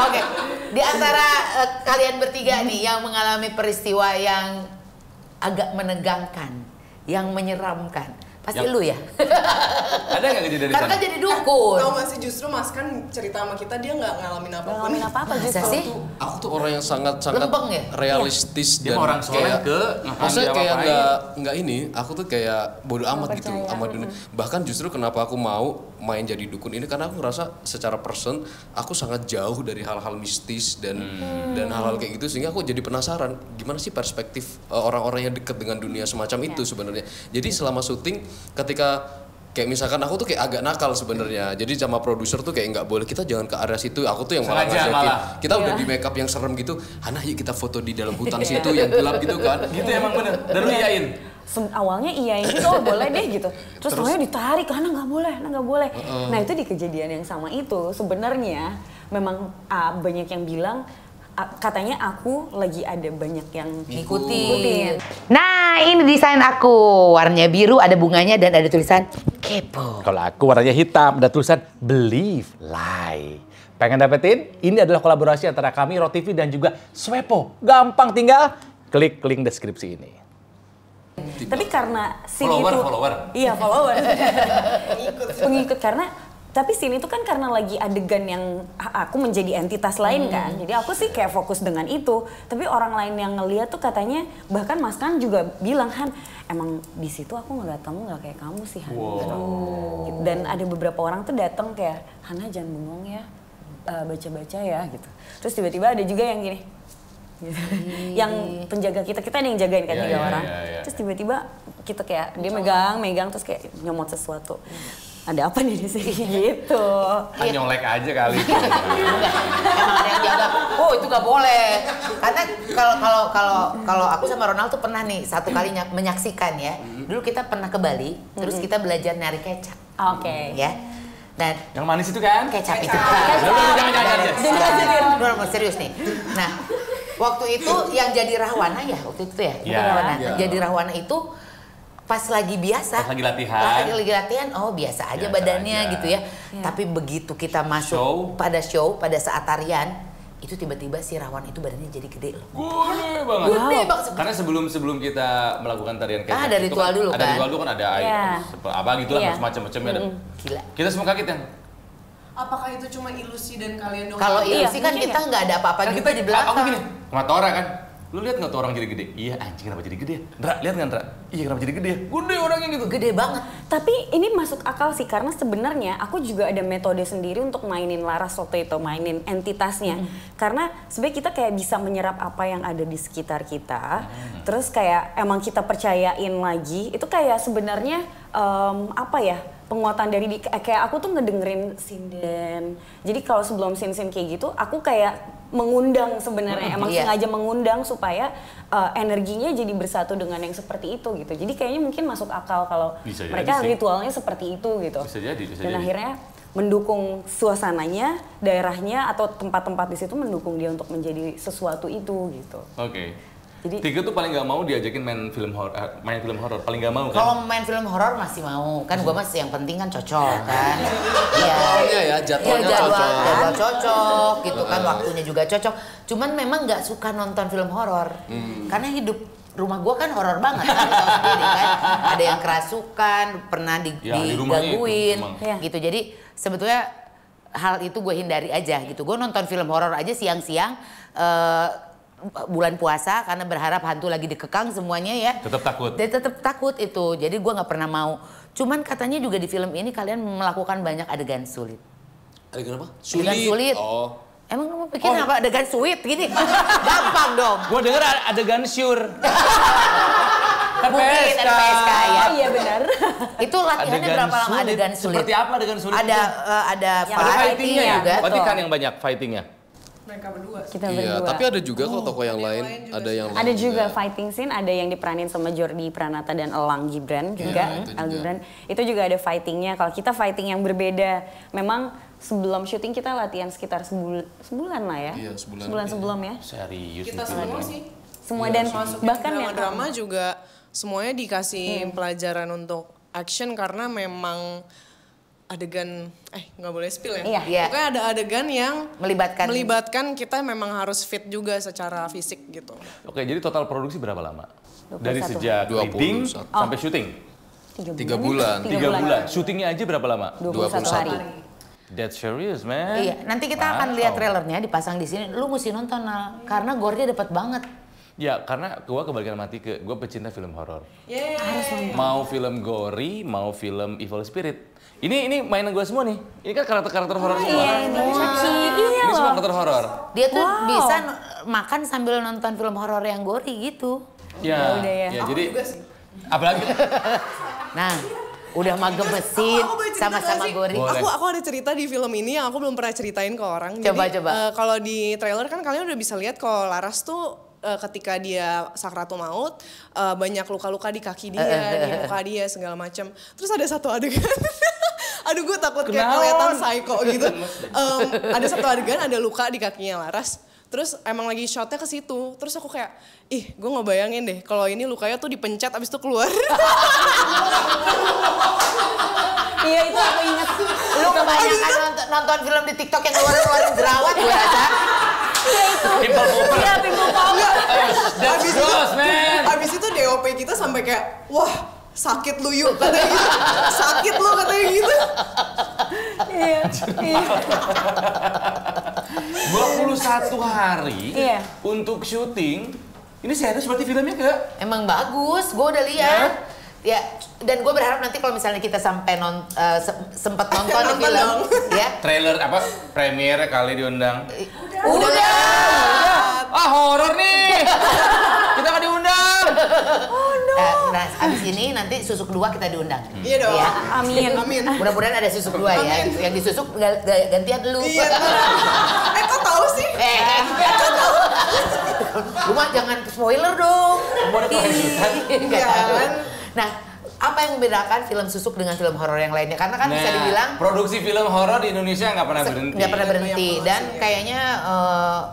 Oke, di antara kalian bertiga nih yang mengalami peristiwa yang agak menegangkan, yang menyeramkan, pasti lu ya? Ada nggak kejadian di Karena sana? kan jadi dukun. Tahu masih justru Mas kan cerita sama kita dia nggak ngalamin apapun. Ngalamin apa-apa Masa justru. sih? Aku tuh orang yang sangat Lempeng ya? realistis Dia dan orang soleh ke maksudnya kayak ngapain. nggak ini. Aku tuh kayak bodo amat gitu percaya. sama dunia. Bahkan justru kenapa aku mau main jadi dukun ini karena aku ngerasa secara person aku sangat jauh dari hal-hal mistis dan hal-hal kayak gitu sehingga aku jadi penasaran gimana sih perspektif orang-orang yang dekat dengan dunia semacam itu sebenarnya. Jadi selama syuting ketika kayak misalkan aku tuh kayak agak nakal sebenarnya. Jadi sama produser tuh kayak nggak boleh kita jangan ke area situ. Aku tuh yang malah Sengaja ngajakin. malah. Kita udah di make up yang serem gitu. Hana yuk kita foto di dalam hutan situ yang gelap gitu kan. Gitu emang bener. Dan lu iyain. Awalnya iyain gitu, oh boleh deh gitu. Terus namanya ditarik, karena nggak boleh. Nah itu di kejadian yang sama itu sebenarnya memang banyak yang bilang katanya aku lagi ada banyak yang Ngikutin. Nah, ini desain aku. Warnanya biru, ada bunganya dan ada tulisan kepo. Kalau aku warnanya hitam, ada tulisan Believe Lie. Pengen dapetin? Ini adalah kolaborasi antara kami, ROTV dan juga Swepo. Gampang, tinggal klik link deskripsi ini. Tapi karena scene Follower. Iya, follower. Pengikut karena tapi scene itu kan karena lagi adegan yang aku menjadi entitas lain kan. Jadi aku sih kayak fokus dengan itu. Tapi orang lain yang ngeliat tuh katanya bahkan Mas Kan juga bilang, Han, emang di situ aku ngeliat kamu nggak kayak kamu sih, Han. Wow. Dan ada beberapa orang tuh datang kayak, Hana jangan bengong ya, baca-baca ya gitu. Terus tiba-tiba ada juga yang gini. Yang penjaga kita nih yang jagain kan Iya, 3 iya, orang. iya, iya. Terus tiba-tiba kita kayak dia megang terus kayak nyomot sesuatu. Ada apa nih di sini gitu. Nyolek aja kali. Emang ada yang jaga. Oh, itu nggak boleh. Karena kalau aku sama Ronald tuh pernah nih satu kali menyaksikan ya. Dulu kita pernah ke Bali, terus kita belajar nari kecap. Oke. Ya. Dan Yang manis itu kan? kecap itu. Jangan. Serius nih. Nah, waktu itu yang jadi rahwana ya waktu itu ya. Bukan Ya. rahwana. Ya. Jadi rahwana itu pas lagi biasa. Pas lagi latihan. Lagi latihan, oh biasa aja Biasa badannya aja. gitu ya. Tapi begitu kita masuk Show. pada saat tarian, itu tiba-tiba si Rawan itu badannya jadi gede loh. Gede banget. Gede banget. Karena sebelum kita melakukan tarian kayak Ada ritual dulu ada kan? ritual dulu kan ada air, Iya. apa gitu lah Iya. semacam-macamnya ada. Gila. Kita semua kaget kan? Apakah itu cuma ilusi dan kalian doang? Kalau Iya, ilusi kan mungkin kita nggak ada apa-apa Kan juga di belakang. Aku gini, mata orang kan. Lu lihat nggak tuh orang jadi gede? Iya anjing kenapa jadi gede? Ndra, lihat nggak Ndra? Iya kenapa jadi gede? Gede orangnya gitu. Gede banget. Tapi ini masuk akal sih karena sebenarnya aku juga ada metode sendiri untuk mainin Laras waktu itu, mainin entitasnya. Karena sebenarnya kita kayak bisa menyerap apa yang ada di sekitar kita. Terus kayak emang kita percayain lagi. Itu kayak sebenarnya apa ya? Penguatan dari kayak aku tuh ngedengerin sinden. Jadi kalau sebelum scene-scene kayak gitu, aku kayak mengundang sebenarnya emang Iya. sengaja mengundang supaya energinya jadi bersatu dengan yang seperti itu gitu. Jadi kayaknya mungkin masuk akal kalau Bisa jadi mereka sih. ritualnya seperti itu gitu. Bisa jadi. Dan akhirnya mendukung suasananya, daerahnya atau tempat-tempat di situ mendukung dia untuk menjadi sesuatu itu gitu. Oke. Jadi Tiga tuh paling nggak mau diajakin main film horor, paling nggak mau kan? Kalau main film horor masih mau, kan gue masih yang penting kan cocok kan. Iya. Jadwalnya Iya, cocok. jadwal cocok gitu kan, waktunya juga cocok. Cuman memang nggak suka nonton film horor. Karena hidup rumah gue kan horor banget kan, lu tahu sendiri kan. Ada yang kerasukan, pernah Ya, di rumahnya itu digangguin emang. Iya. gitu. Jadi sebetulnya hal itu gue hindari aja gitu. Gue nonton film horor aja siang-siang bulan puasa karena berharap hantu lagi dikekang semuanya ya. Tetap takut. Dia tetap takut itu. Jadi gue nggak pernah mau. Cuman katanya juga di film ini kalian melakukan banyak adegan sulit. Adegan apa? Adegan sulit. Oh. Emang kamu pikir apa adegan sulit gini? Gampang dong. Gua denger adegan syur. Kan Mungkin ada PSK ya. Oh iya benar. Itu latihannya berapa lama adegan sulit? Seperti apa adegan sulit? Ada Yang Ada fightingnya fightingnya ya? juga. Berarti kan yang banyak fightingnya? Mereka berdua. Kita Iya, berdua. tapi ada juga kok tokoh yang lain, ada yang Ada lain juga fighting scene, ada yang diperanin sama Jordi Pranata dan Elang Gibran juga. itu El juga. Gibran. Itu juga ada fightingnya. Kalau kita fighting yang berbeda, memang sebelum syuting kita latihan sekitar sebulan lah ya. Iya, sebulan. Sebulan sebelum ya. Serius Kita itu. semua sih. Semua dan bahkan yang drama juga semuanya dikasih pelajaran untuk action karena memang adegan nggak boleh spill ya. Iya. Iya. Pokoknya ada adegan yang Melibatkan. kita memang harus fit juga secara fisik gitu. Oke, jadi total produksi berapa lama? 21. Dari sejak 21. leading sampai syuting? 3 bulan. 3 bulan. Syutingnya aja berapa lama? 21 hari. That's serious, man. Iya, nanti kita akan lihat trailernya dipasang di sini. Lu mesti nonton, Nal. Karena gore-nya dapat banget. Ya, karena gue kebalikan mati gue pecinta film horor. Yeay. Mau film gory, mau film evil spirit. Ini mainan gue semua nih. Ini kan karakter-karakter horor semua. Iya, ini Chucky. Iya Ini semua loh. karakter horor. Dia tuh bisa makan sambil nonton film horor yang gore gitu. Ya, udah ya. ya jadi apalagi Nah, udah mah gemesin, Aku boleh cerita sama-sama nggak sih? gore. Boleh. Aku ada cerita di film ini yang aku belum pernah ceritain ke orang. Coba, Jadi, coba. kalau di trailer kan kalian udah bisa lihat kalau Laras tuh ketika dia sakratul maut banyak luka-luka di kaki dia, di muka dia segala macam. Terus ada satu adegan, aduh gue takut kayak Kenaon? kelihatan psycho gitu. Ada satu adegan ada luka di kakinya Laras. Terus emang lagi shotnya ke situ. Terus aku kayak, ih gue ngebayangin deh kalau ini lukanya tuh dipencet abis itu keluar. Iya itu aku ingat. Lu kebanyakan nonton film di TikTok yang keluarin jerawat gue rasa. Pimple popper. Iya, pimple popper. That's gross, man. Abis itu DOP kita sampai kayak, wah sakit lu yuk katanya gitu. Sakit lu katanya gitu. Iya. Iya. 21 hari Iya. untuk syuting. Ini serius berarti filmnya Kak? Emang bagus, gue udah lihat. Ya, dan gue berharap nanti kalau misalnya kita sampai sempat nonton di Nonton film, dong. Iya. ya. Trailer apa? Premiere kali diundang. Udah. Ah, horor nih. Kita nggak diundang. Nah, abis ini nanti susuk 2 kita diundang. Iya dong. Ya. Amin. Amin. Mudah-mudahan ada susuk 2 ya. Yang disusuk gantian lu. Iya. Kok tahu sih? Lu mah jangan spoiler dong. Mau ada kelanjutan? Iya kan? Nah, apa yang membedakan film susuk dengan film horor yang lainnya? Karena kan bisa dibilang produksi film horor di Indonesia nggak pernah berhenti. nggak pernah berhenti Banyak banget dan sih. kayaknya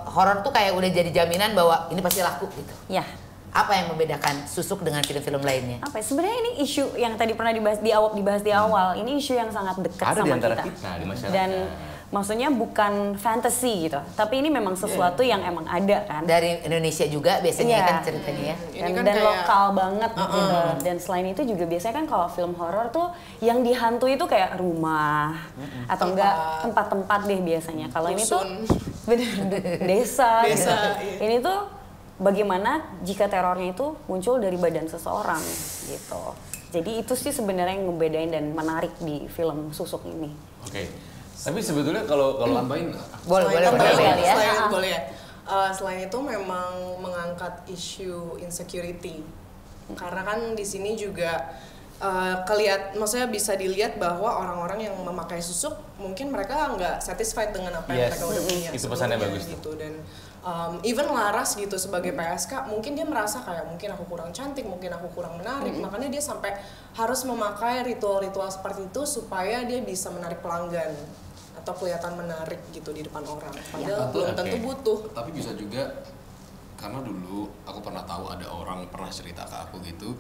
horor tuh kayak udah jadi jaminan bahwa ini pasti laku gitu. Ya. Apa yang membedakan susuk dengan film-film lainnya? Apa ya? Sebenarnya ini isu yang tadi pernah dibahas di awal. Ini isu yang sangat dekat Ada di sama antara kita. kita di masyarakat. Dan maksudnya bukan fantasy gitu, tapi ini memang sesuatu yang emang ada kan. Dari Indonesia juga biasanya Iya. kan ceritanya ya. Dan, Ini kan dan kayak- lokal banget gitu. Dan selain itu juga biasanya kan kalau film horor tuh yang dihantui itu kayak rumah atau enggak tempat-tempat deh biasanya. Kalau ini tuh bener, desa. Desa, gitu. iya. Ini tuh bagaimana jika terornya itu muncul dari badan seseorang gitu. Jadi itu sih sebenarnya yang ngebedain dan menarik di film Susuk ini. Oke. Tapi sebetulnya kalau Tambahin nggak? Boleh, boleh, Tambahin boleh. kali ya. Selain boleh ya. Selain itu memang mengangkat isu insecurity. Karena kan di sini juga maksudnya bisa dilihat bahwa orang-orang yang memakai susuk mungkin mereka nggak satisfied dengan apa yang Yes. mereka udah punya. Itu pesannya sebelumnya bagus tuh. gitu. Dan even Laras gitu sebagai PSK mungkin dia merasa kayak mungkin aku kurang cantik, mungkin aku kurang menarik, makanya dia sampai harus memakai ritual-ritual seperti itu supaya dia bisa menarik pelanggan atau kelihatan menarik gitu di depan orang. Padahal belum tentu butuh. Tapi bisa juga karena dulu aku pernah tahu ada orang pernah cerita ke aku gitu,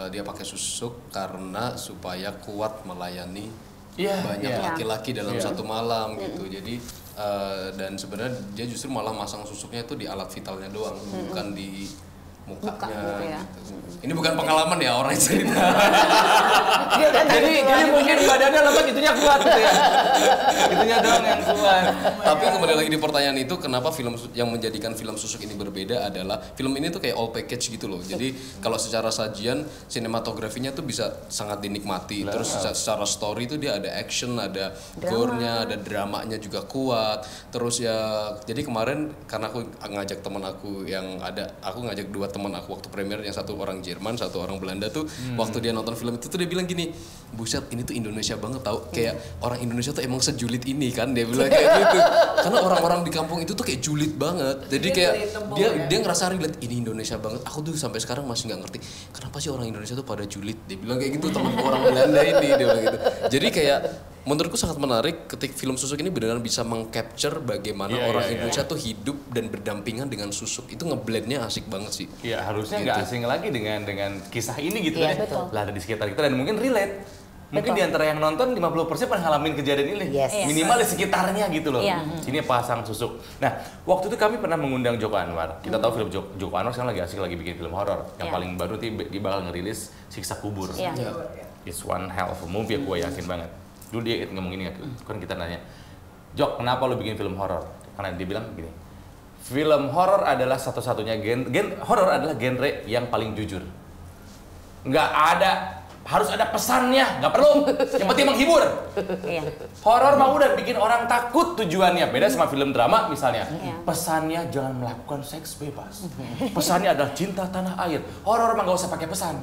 dia pakai susuk karena supaya kuat melayani banyak laki-laki dalam satu malam gitu. Jadi dan sebenarnya dia justru malah masang susuknya itu di alat vitalnya doang, bukan di mukanya gitu ya. gitu. Ini bukan pengalaman ya orang yang cerita. jadi mungkin badannya lemah, itunya kuat gitu ya. Itunya doang yang kuat. Tapi kembali lagi di pertanyaan itu, kenapa film yang menjadikan film Susuk ini berbeda adalah film ini tuh kayak all package gitu loh. Jadi kalau secara sajian sinematografinya tuh bisa sangat dinikmati. Terus secara story tuh dia ada action, ada gore-nya, ada dramanya juga kuat. Terus ya jadi kemarin karena aku ngajak teman aku yang ada, aku ngajak 2 teman aku waktu premier, yang satu orang Jerman, satu orang Belanda tuh. Waktu dia nonton film itu tuh dia bilang gini, buset ini tuh Indonesia banget tau. Kayak orang Indonesia tuh emang sejulit ini kan, dia bilang kayak gitu. Karena orang-orang di kampung itu tuh kayak julid banget. Jadi kayak dia ngerasa relate, ini Indonesia banget. Aku tuh sampai sekarang masih nggak ngerti kenapa sih orang Indonesia tuh pada julid. Dia bilang kayak gitu, temen orang Belanda ini dia bilang gitu. Jadi kayak menurutku sangat menarik ketika film Susuk ini benar-benar bisa meng-capture bagaimana orang Indonesia tuh hidup dan berdampingan dengan susuk. Itu ngeblendnya asik banget sih. Iya, harusnya nggak asing lagi dengan kisah ini gitu Iya, ya. betul. Lah ada di sekitar kita dan mungkin relate. Mungkin Betul. di antara yang nonton 50% pernah ngalamin kejadian ini. Yes. Minimal di sekitarnya gitu loh. Iya. Ini pasang susuk. Nah, waktu itu kami pernah mengundang Joko Anwar. Kita tahu film Joko Anwar sekarang lagi asik lagi bikin film horor. Yang Iya. paling baru dia bakal ngerilis Siksa Kubur. Iya. It's one hell of a movie, gue yakin banget. Dulu dia ngomong gini, kan kita nanya, Jok, kenapa lu bikin film horor? Karena dia bilang gini, film horor adalah satu-satunya horor adalah genre yang paling jujur. Nggak ada, harus ada pesannya, nggak perlu. Yang penting menghibur. Iya. Horor mah udah bikin orang takut tujuannya. Beda sama film drama misalnya. Iya. Pesannya jangan melakukan seks bebas. Pesannya adalah cinta tanah air. Horor mah nggak usah pakai pesan.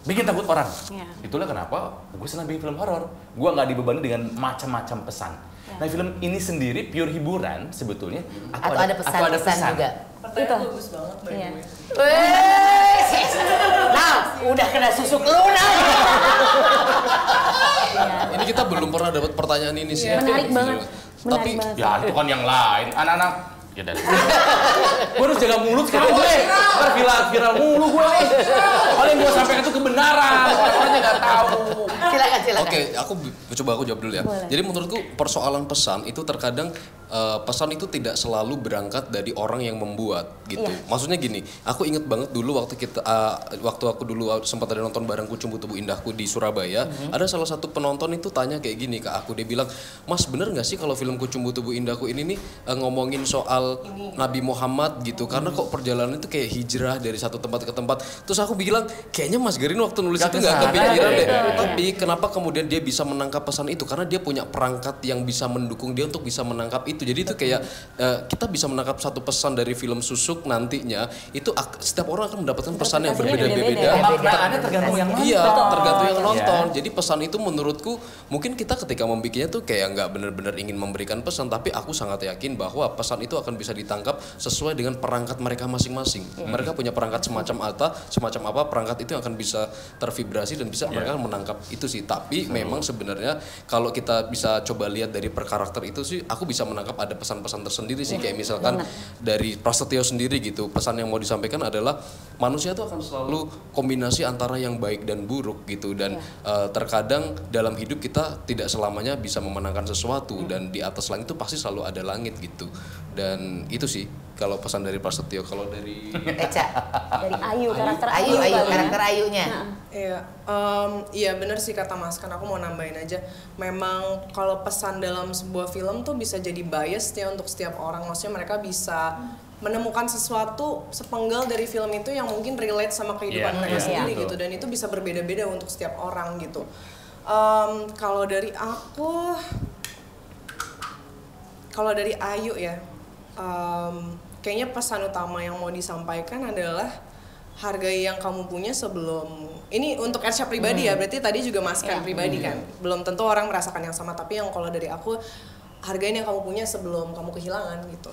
Bikin takut orang. Iya. Itulah kenapa gue senang bikin film horor. Gue nggak dibebani dengan macam-macam pesan. Nah, film ini sendiri pure hiburan sebetulnya. Atau ada pesan-pesan juga. Pertanyaan Itu. bagus banget by Iya. the way. Nah, udah kena susuk lu nah. Ini kita belum pernah dapat pertanyaan ini sih. Menarik banget. Tapi Menarik banget. Ya itu kan yang lain. Anak-anak. Ya dari. Gue harus jaga mulut sekarang gue. Ntar viral mulu gue. Paling gue sampaikan itu kebenaran. Orang-orangnya nggak tahu. Silakan. Oke, aku jawab dulu ya. Boleh. Jadi menurutku persoalan pesan itu terkadang pesan itu tidak selalu berangkat dari orang yang membuat gitu. Iya. Maksudnya gini, aku inget banget dulu waktu aku dulu sempat ada nonton bareng Kucumbu Tubuh Indahku di Surabaya, ada salah satu penonton itu tanya kayak gini ke aku, dia bilang, "Mas, bener nggak sih kalau film Kucumbu Tubuh Indahku ini nih ngomongin soal Nabi Muhammad gitu? Karena kok perjalanan itu kayak hijrah dari satu tempat ke tempat." Terus aku bilang, kayaknya Mas Gerin waktu nulis itu nggak kepikiran deh. Tapi kenapa kemudian dia bisa menangkap pesan itu? Karena dia punya perangkat yang bisa mendukung dia untuk bisa menangkap itu. Jadi itu kayak kita bisa menangkap satu pesan dari film Susuk nantinya itu setiap orang akan mendapatkan pesan yang Pesannya berbeda-beda. Maknanya tergantung yang nonton. Iya, tergantung yang Iya. nonton. Jadi pesan itu menurutku mungkin kita ketika membikinnya tuh kayak nggak benar-benar ingin memberikan pesan, tapi aku sangat yakin bahwa pesan itu akan bisa ditangkap sesuai dengan perangkat mereka masing-masing. Mereka punya perangkat semacam apa perangkat itu yang akan bisa tervibrasi dan bisa mereka menangkap itu sih. Tapi memang sebenarnya kalau kita bisa coba lihat dari per karakter itu sih, aku bisa menangkap ada pesan-pesan tersendiri sih, kayak misalkan dari Prasetyo sendiri gitu, pesan yang mau disampaikan adalah manusia itu akan selalu kombinasi antara yang baik dan buruk gitu, dan terkadang dalam hidup kita tidak selamanya bisa memenangkan sesuatu, dan di atas langit itu pasti selalu ada langit gitu. Dan itu sih kalau pesan dari Prasetyo. Kalau dari Eca. Dari Ayu, karakter Ayu. Ayu, kali ya. karakter Ayunya. Iya, iya bener sih kata Mas, kan aku mau nambahin aja. Memang kalau pesan dalam sebuah film tuh bisa jadi bias ya untuk setiap orang. Maksudnya mereka bisa menemukan sesuatu sepenggal dari film itu yang mungkin relate sama kehidupan mereka sendiri betul. gitu. Dan itu bisa berbeda-beda untuk setiap orang gitu. Kalau dari aku, kalau dari Ayu ya, kayaknya pesan utama yang mau disampaikan adalah hargai yang kamu punya sebelum, ini untuk Ersha pribadi ya, berarti tadi juga Mas kan pribadi kan, belum tentu orang merasakan yang sama, tapi yang kalau dari aku, hargain yang kamu punya sebelum kamu kehilangan gitu,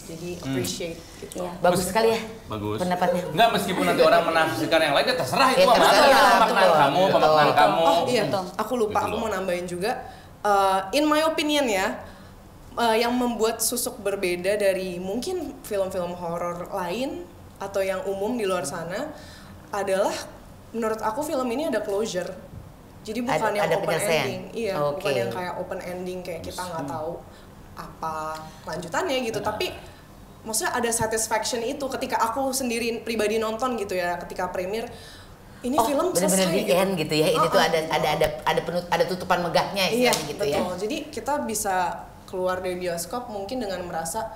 jadi appreciate gitu. Iya. Bagus sekali ya. Bagus. Pendapatnya. Enggak, meskipun nanti orang menafsirkan yang lain, ya terserah itu Ya, terserah, pemaknaan betul. kamu, pemaknaan Betul. kamu. Oh iya, Betul. aku lupa, Gitu aku loh. mau nambahin juga, in my opinion ya, yang membuat Susuk berbeda dari mungkin film-film horor lain atau yang umum di luar sana adalah menurut aku film ini ada closure. Jadi bukan yang ada open penyelesaian. ending, iya, Oke. bukan yang kayak open ending kayak kita nggak tahu apa lanjutannya gitu. Tapi maksudnya ada satisfaction itu ketika aku sendiri pribadi nonton gitu ya, ketika premier ini film bener-bener selesai di end gitu ya. Ini tuh ada tutupan megahnya Iya, istilahnya gitu ya. betul. Jadi kita bisa keluar dari bioskop mungkin dengan merasa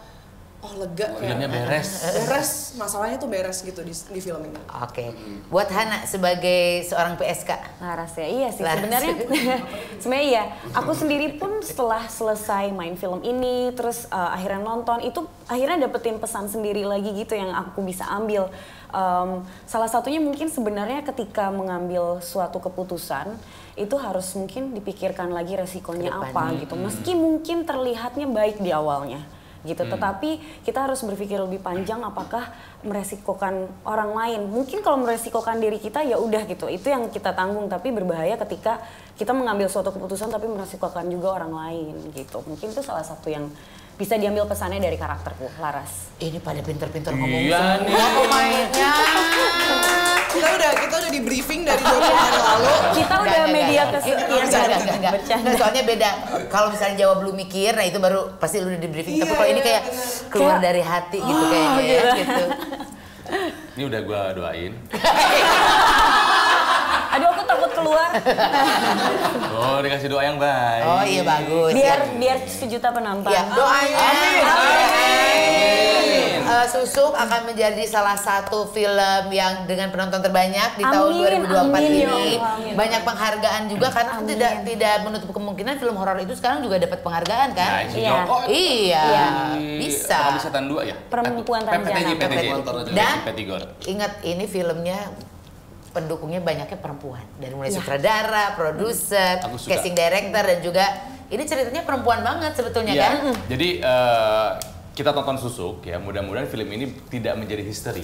oh lega Filmnya kayak beres. masalahnya tuh beres gitu di film ini. Oke. Buat Hana sebagai seorang PSK. Laras ya, iya sih Laras. sebenarnya. Sebenarnya iya. Aku sendiri pun setelah selesai main film ini, terus akhirnya nonton, itu akhirnya dapetin pesan sendiri lagi gitu yang aku bisa ambil. Salah satunya mungkin sebenarnya ketika mengambil suatu keputusan itu harus mungkin dipikirkan lagi resikonya apa gitu. Meski mungkin terlihatnya baik di awalnya gitu, tetapi kita harus berpikir lebih panjang apakah meresikokan orang lain. Mungkin kalau meresikokan diri kita ya udah gitu, itu yang kita tanggung, tapi berbahaya ketika kita mengambil suatu keputusan tapi meresikokan juga orang lain gitu. Mungkin itu salah satu yang bisa diambil pesannya dari karakterku, Laras. Ini pada pinter-pinter ngomong Iya nih. semua pemainnya. Kita udah di briefing dari 20 hari lalu. Kita udah media Enggak. Soalnya beda. Kalau misalnya Jawa belum mikir, nah itu baru pasti lu udah di briefing. Tapi kalau ini kayak keluar dari hati gitu kayaknya ya, gitu. Ini udah gua doain. Aduh, aku takut keluar. Oh, dikasih doa yang baik. Oh iya bagus. Biar 1 juta penonton. Ya, doanya. Amin. Susuk akan menjadi salah satu film yang dengan penonton terbanyak di tahun Amin, 2024 amin, ini. ya Allah, amin. Banyak penghargaan juga karena Amin. tidak menutup kemungkinan film horor itu sekarang juga dapat penghargaan kan? Nah, si Iya. Joko. Iya, Iya. bisa. Pengabdi Setan 2 ya? Perempuan PTJ, Tanjana. Dan Petigor. ingat ini filmnya pendukungnya banyaknya perempuan, dari mulai sutradara, produser, Aku suka. casting director, dan juga ini ceritanya perempuan banget sebetulnya Iya. kan? Jadi kita tonton Susuk ya, mudah-mudahan film ini tidak menjadi history.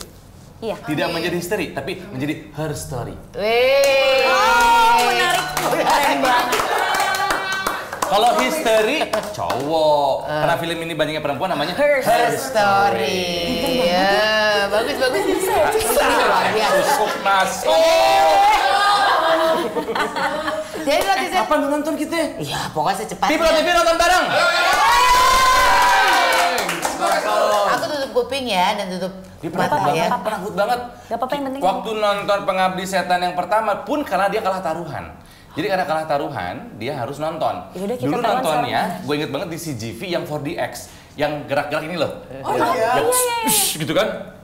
Iya. Tidak menjadi history, tapi menjadi her story. Wih, Menarik. Keren banget. Kalau history cowok, karena film ini banyaknya perempuan namanya her story. Ya, bagus. Luar biasa. Susuk masuk. Jadi nanti saya, Kapan nonton kita? ya pokoknya secepatnya. People TV nonton bareng. Aku tutup kuping ya dan tutup Dia mata ya. penakut banget. Gak apa-apa, yang penting. Waktu nonton Pengabdi Setan yang pertama pun karena dia kalah taruhan. Jadi karena kalah taruhan, dia harus nonton. Yaudah, kita Dulu tawan nontonnya, gue inget banget di CGV yang 4DX, yang gerak-gerak ini loh. Oh iya. Yang gitu kan?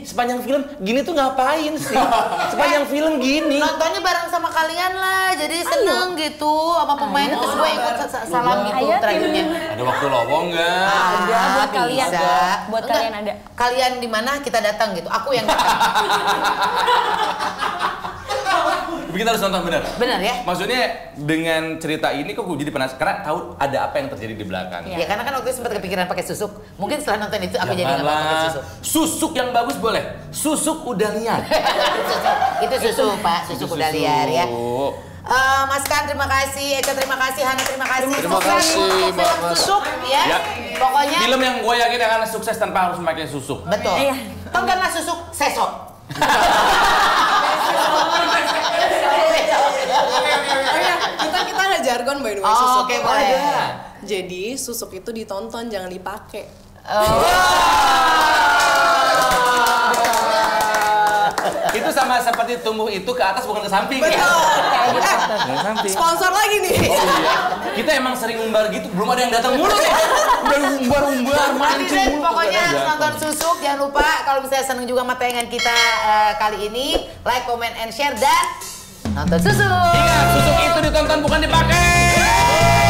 Sepanjang film gini tuh ngapain sih? Sepanjang film gini. Nontonnya bareng sama kalian lah, jadi seneng gitu sama pemain. Terus gue ikut salam gitu Ayo, trailernya. Ada waktu lowong nggak? Ada buat kalian. bisa. Buat Enggak, kalian ada. Kalian di mana kita datang gitu. Aku yang datang. Kita harus nonton bener. Benar ya? Maksudnya dengan cerita ini kok gue jadi penasaran karena tahu ada apa yang terjadi di belakang. Ya karena kan waktu itu sempat kepikiran pakai susuk. Mungkin setelah nonton itu aku jadi nggak mau pakai Janganlah. susuk. Susuk yang bagus boleh. Susuk udah liar. Itu susu Pak, susu udah liar ya. Mas Kan terima kasih, Eka terima kasih, Hana terima kasih. Terima Sukses kasih, untuk Mbak film Mas. Susuk ya. Ya. Pokoknya Film yang gue yakin akan sukses tanpa harus memakai susuk. betul. Iya. Tontonlah Susuk sesok. Oh iya, kita ada jargon by the way Oh, susuk. oke, boleh. Ada. Jadi susuk itu ditonton jangan dipakai. Itu sama seperti tumbuh itu ke atas bukan ke samping ya. Ke samping. Sponsor lagi nih. Kita emang sering umbar gitu, belum ada yang datang mulu nih. Udah umbar Nanti mancing deh, mulu. pokoknya Kagak harus datang. nonton Susuk. Jangan lupa kalau misalnya seneng juga sama tayangan kita kali ini, like, comment, and share dan nonton Susuk. Ingat, susuk itu ditonton bukan dipakai.